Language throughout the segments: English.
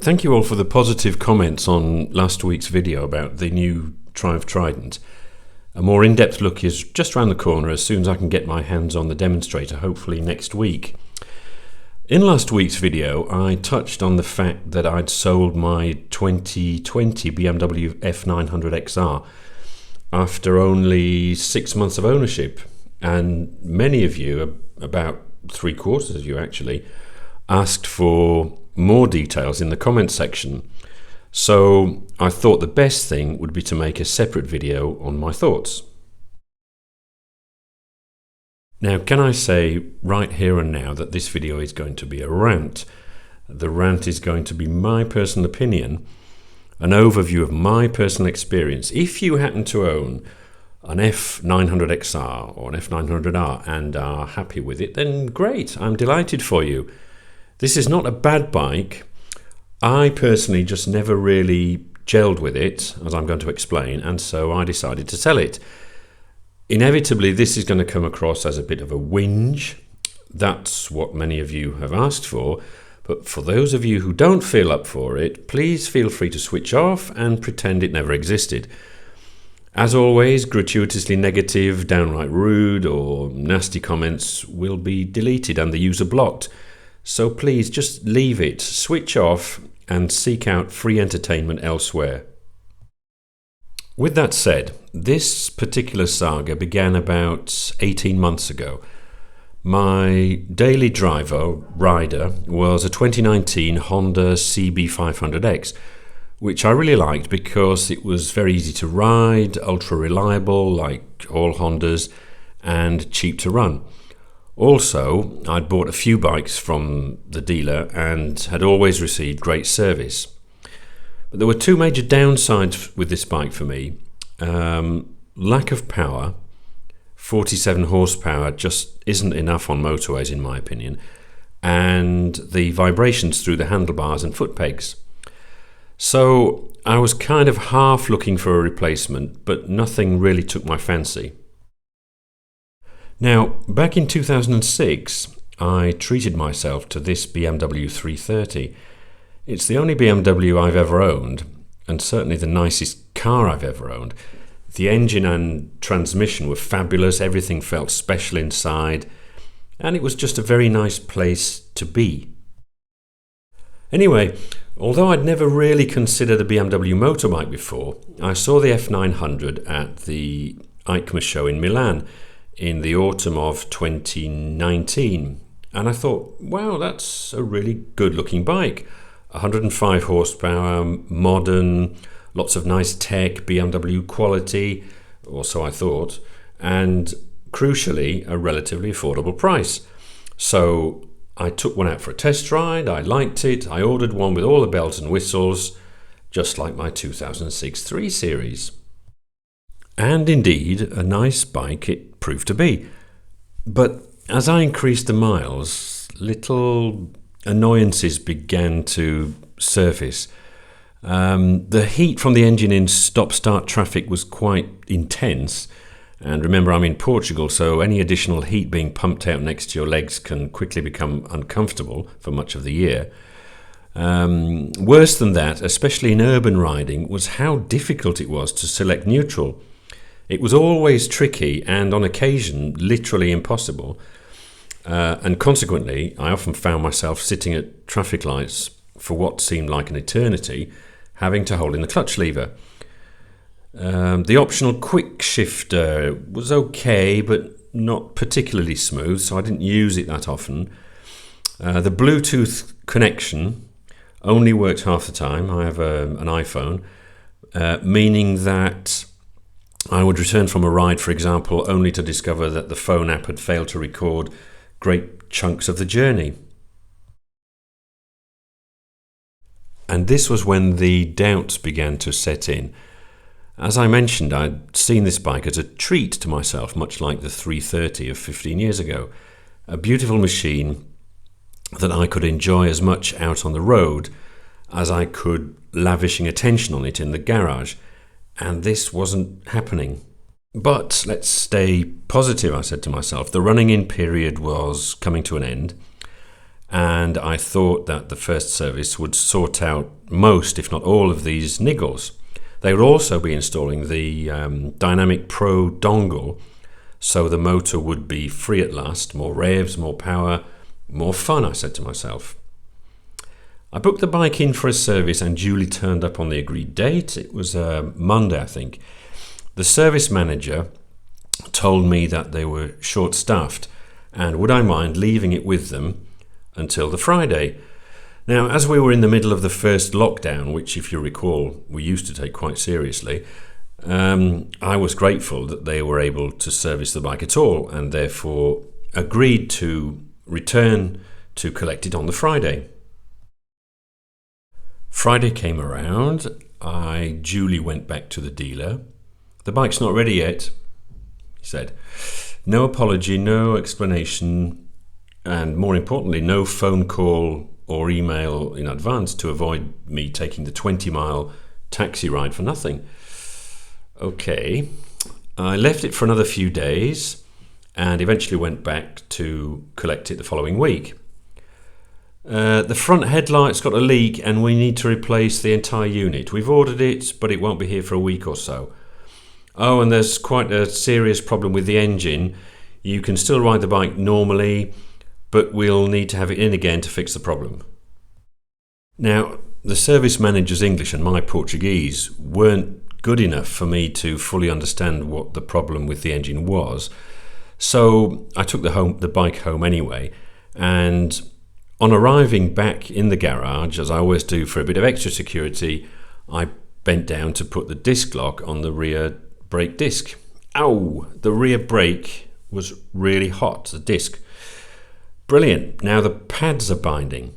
Thank you all for the positive comments on last week's video about the new Triumph Trident. A more in-depth look is just around the corner as soon as I can get my hands on the demonstrator, hopefully next week. In last week's video, I touched on the fact that I'd sold my 2020 BMW F900XR after only 6 months of ownership, and many of you, about 3/4 of you actually, asked for more details in the comments section. So I thought the best thing would be to make a separate video on my thoughts. Now, can I say right here and now that this video is going to be a rant. The rant is going to be my personal opinion, an overview of my personal experience. If you happen to own an F900XR or an F900R and are happy with it, then great, I'm delighted for you. This is not a bad bike. I personally just never really gelled with it, as I'm going to explain, and so I decided to sell it. Inevitably, this is going to come across as a bit of a whinge. That's what many of you have asked for, but for those of you who don't feel up for it, please feel free to switch off and pretend it never existed. As always, gratuitously negative, downright rude, or nasty comments will be deleted and the user blocked. So please just leave it, switch off, and seek out free entertainment elsewhere. With that said, this particular saga began about 18 months ago. My daily rider was a 2019 Honda CB500X, which I really liked because it was very easy to ride, ultra reliable like all Hondas, and cheap to run. Also, I'd bought a few bikes from the dealer and had always received great service. But there were two major downsides with this bike for me. Lack of power. 47 horsepower just isn't enough on motorways in my opinion. And the vibrations through the handlebars and foot pegs. So I was kind of half looking for a replacement, but nothing really took my fancy. Now, back in 2006, I treated myself to this BMW 330. It's the only BMW I've ever owned, and certainly the nicest car I've ever owned. The engine and transmission were fabulous, everything felt special inside, and it was just a very nice place to be. Anyway, although I'd never really considered a BMW motorbike before, I saw the F900 at the EICMA show in Milan in the autumn of 2019, and I thought, wow, that's a really good looking bike. 105 horsepower, modern, lots of nice tech, BMW quality, or so I thought, and crucially a relatively affordable price. So I took one out for a test ride, I liked it, I ordered one with all the bells and whistles, just like my 2006 3 Series. And indeed, a nice bike it proved to be. But as I increased the miles, little annoyances began to surface. The heat from the engine in stop-start traffic was quite intense. And remember, I'm in Portugal, so any additional heat being pumped out next to your legs can quickly become uncomfortable for much of the year. Worse than that, especially in urban riding, was how difficult it was to select neutral. It was always tricky and on occasion literally impossible. And consequently, I often found myself sitting at traffic lights for what seemed like an eternity, having to hold in the clutch lever. The optional quick shifter was okay, but not particularly smooth, so I didn't use it that often. The Bluetooth connection only worked half the time. I have an iPhone, meaning that I would return from a ride, for example, only to discover that the phone app had failed to record great chunks of the journey. And this was when the doubts began to set in. As I mentioned, I'd seen this bike as a treat to myself, much like the 330 of 15 years ago. A beautiful machine that I could enjoy as much out on the road as I could lavishing attention on it in the garage. And this wasn't happening. But let's stay positive, I said to myself. The running-in period was coming to an end, and I thought that the first service would sort out most, if not all, of these niggles. They would also be installing the Dynamic Pro dongle, so the motor would be free at last, more revs, more power, more fun, I said to myself. I booked the bike in for a service and duly turned up on the agreed date. It was Monday, I think. The service manager told me that they were short-staffed and would I mind leaving it with them until the Friday. Now, as we were in the middle of the first lockdown, which, if you recall, we used to take quite seriously, I was grateful that they were able to service the bike at all, and therefore agreed to return to collect it on the Friday. Friday came around. I duly went back to the dealer. "The bike's not ready yet," he said. No apology, no explanation, and more importantly, no phone call or email in advance to avoid me taking the 20-mile taxi ride for nothing. Okay, I left it for another few days and eventually went back to collect it the following week. The front headlight's got a leak and we need to replace the entire unit. We've ordered it, but it won't be here for a week or so. Oh, and there's quite a serious problem with the engine. You can still ride the bike normally, but we'll need to have it in again to fix the problem. Now, the service manager's English and my Portuguese weren't good enough for me to fully understand what the problem with the engine was, so I took the bike home anyway, and on arriving back in the garage, as I always do for a bit of extra security, I bent down to put the disc lock on the rear brake disc. Ow! The rear brake was really hot, the disc. Brilliant. Now the pads are binding.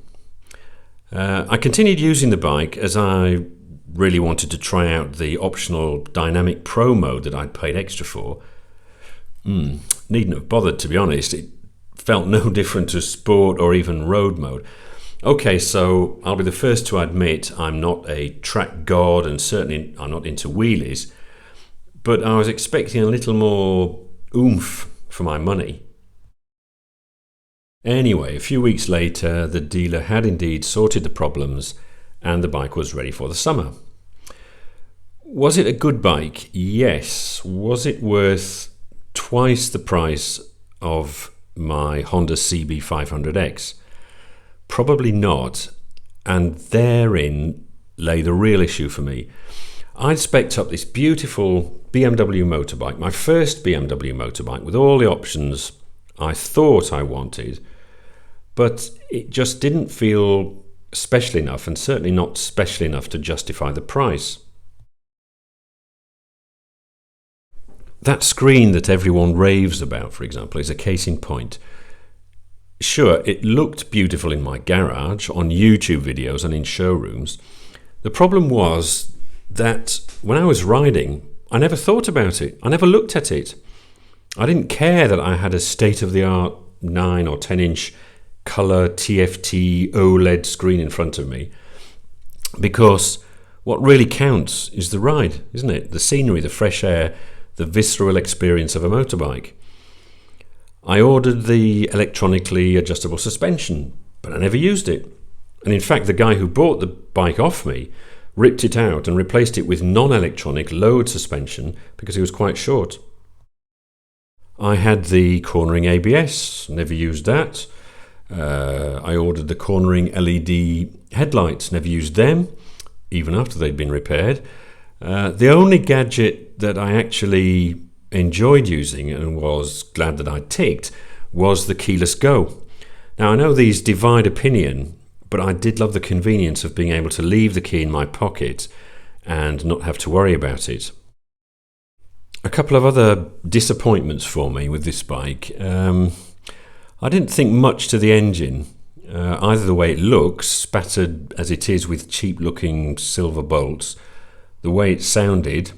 I continued using the bike as I really wanted to try out the optional Dynamic Pro mode that I'd paid extra for. Needn't have bothered, to be honest. It felt no different to sport or even road mode. Okay, so I'll be the first to admit I'm not a track god and certainly I'm not into wheelies, but I was expecting a little more oomph for my money. Anyway, a few weeks later, the dealer had indeed sorted the problems and the bike was ready for the summer. Was it a good bike? Yes. Was it worth twice the price of my Honda CB500X? Probably not, and therein lay the real issue for me. I'd spec'd up this beautiful BMW motorbike, my first BMW motorbike, with all the options I thought I wanted, but it just didn't feel special enough, and certainly not special enough to justify the price. That screen that everyone raves about, for example, is a case in point. Sure, it looked beautiful in my garage, on YouTube videos and in showrooms. The problem was that when I was riding, I never thought about it. I never looked at it. I didn't care that I had a state-of-the-art 9 or 10-inch colour TFT OLED screen in front of me, because what really counts is the ride, isn't it? The scenery, the fresh air, the visceral experience of a motorbike. I ordered the electronically adjustable suspension, but I never used it. And in fact, the guy who bought the bike off me ripped it out and replaced it with non-electronic lowered suspension because it was quite short. I had the cornering ABS, never used that. I ordered the cornering LED headlights, never used them, even after they'd been repaired. The only gadget that I actually enjoyed using and was glad that I ticked was the keyless go. Now, I know these divide opinion, but I did love the convenience of being able to leave the key in my pocket and not have to worry about it. A couple of other disappointments for me with this bike. I didn't think much to the engine, either the way it looks, spattered as it is with cheap-looking silver bolts, the way it sounded,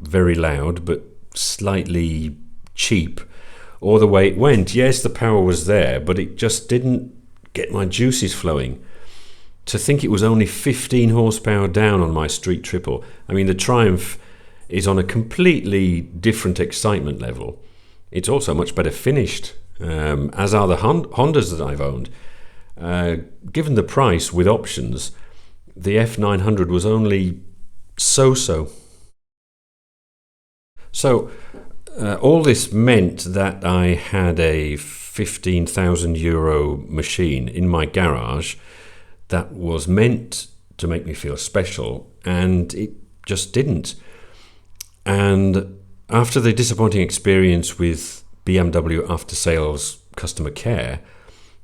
very loud but slightly cheap, or the way it went. Yes, the power was there, but it just didn't get my juices flowing. To think it was only 15 horsepower down on my street triple. I mean, the Triumph is on a completely different excitement level. It's also much better finished, as are the Hondas that I've owned. Given the price with options, the F900 was only so-so. So all this meant that I had a €15,000 machine in my garage that was meant to make me feel special, and it just didn't. And after the disappointing experience with BMW after sales customer care,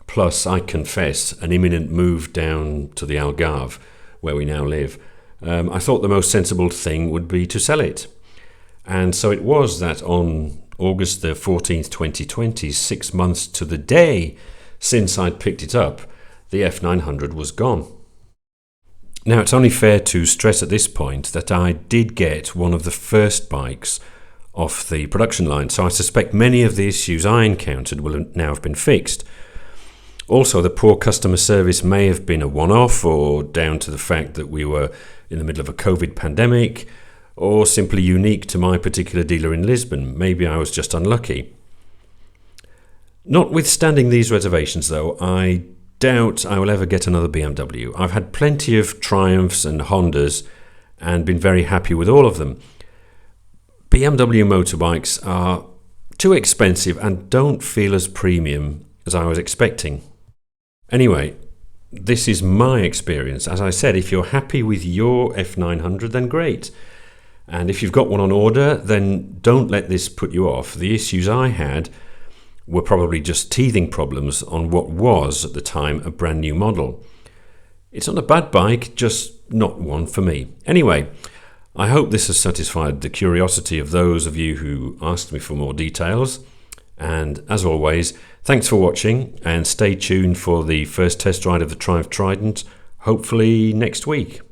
plus, I confess, an imminent move down to the Algarve, where we now live, I thought the most sensible thing would be to sell it. And so it was that on August the 14th, 2020, 6 months to the day since I'd picked it up, the F900 was gone. Now, it's only fair to stress at this point that I did get one of the first bikes off the production line, so I suspect many of the issues I encountered will now have been fixed. Also, the poor customer service may have been a one-off, or down to the fact that we were in the middle of a COVID pandemic, or simply unique to my particular dealer in Lisbon. Maybe I was just unlucky. Notwithstanding these reservations, though, I doubt I will ever get another BMW. I've had plenty of Triumphs and Hondas and been very happy with all of them. BMW motorbikes are too expensive and don't feel as premium as I was expecting. Anyway, this is my experience. As I said, if you're happy with your F900, then great. And if you've got one on order, then don't let this put you off. The issues I had were probably just teething problems on what was, at the time, a brand new model. It's not a bad bike, just not one for me. Anyway, I hope this has satisfied the curiosity of those of you who asked me for more details. And as always, thanks for watching, and stay tuned for the first test ride of the Triumph Trident, hopefully next week.